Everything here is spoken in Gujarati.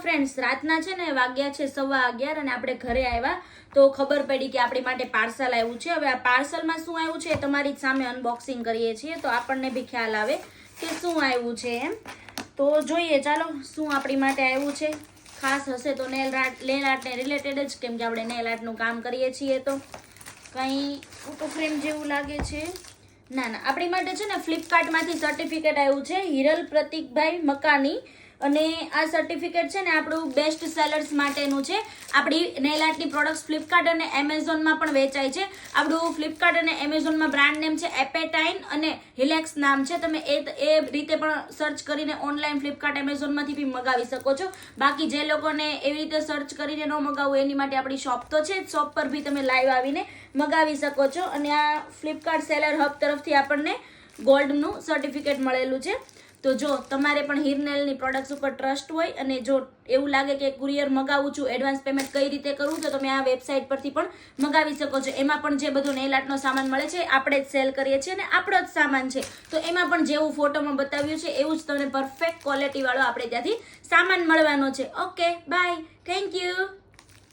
ફ્રેન્ડ્સ રાતના છે ને વાગ્યા છે 11:15 અને આપણે ઘરે આવ્યા તો ખબર પડી કે આપણી માટે પાર્સલ આવ્યું છે. હવે આ પાર્સલમાં શું આવ્યું છે તમારી સામે અનબોક્સિંગ કરીએ છીએ તો આપણને બી ખ્યાલ આવે કે શું આવ્યું છે એમ. તો જોઈએ ચાલો શું આપણી માટે આવ્યું છે. ખાસ હશે તો નેલ આર્ટને રિલેટેડ જ, કેમ કે આપણે નેલ આર્ટનું કામ કરીએ છીએ. તો કંઈ ફોટો ફ્રેમ જેવું લાગે છે. ના આપણી માટે છે ને ફ્લિપકાર્ટમાંથી સર્ટિફિકેટ આવ્યું છે હિરલ પ્રતિકભાઈ મકાની. અને આ સર્ટિફિકેટ છે ને આપણું બેસ્ટ સેલર્સ માટેનું છે. આપણી નેલ આર્ટની પ્રોડક્ટ્સ ફ્લિપકાર્ટ અને એમેઝોનમાં પણ વેચાય છે. આપણું ફ્લિપકાર્ટ અને એમેઝોનમાં બ્રાન્ડ નેમ છે એપેટાઇન અને હિલેક્સ નામ છે. તમે એ રીતે પણ સર્ચ કરીને ઓનલાઈન ફ્લિપકાર્ટ એમેઝોનમાંથી બી મગાવી શકો છો. બાકી જે લોકોને એવી રીતે સર્ચ કરીને ન મગાવવું એની માટે આપણી શોપ તો છે, શોપ પર બી તમે લાઈવ આવીને મગાવી શકો છો. અને આ ફ્લિપકાર્ટ સેલર હબ તરફથી આપણને ગોલ્ડનું સર્ટિફિકેટ મળેલું છે. તો જો તમારે પણ હિરનેલની પ્રોડક્ટ્સ ઉપર ટ્રસ્ટ હોય અને જો એવું લાગે કે કુરિયર મગાવું છું, એડવાન્સ પેમેન્ટ કઈ રીતે કરવું, તો તમે આ વેબસાઇટ પરથી પણ મગાવી શકો છો. એમાં પણ જે બધું નેલ આર્ટનો સામાન મળે છે આપણે જ સેલ કરીએ છીએ અને આપણો જ સામાન છે. તો એમાં પણ જેવું ફોટોમાં બતાવ્યું છે એવું જ તમને પરફેક્ટ ક્વોલિટી વાળો આપણે ત્યાંથી સામાન મળવાનો છે. Okay bye, thank you.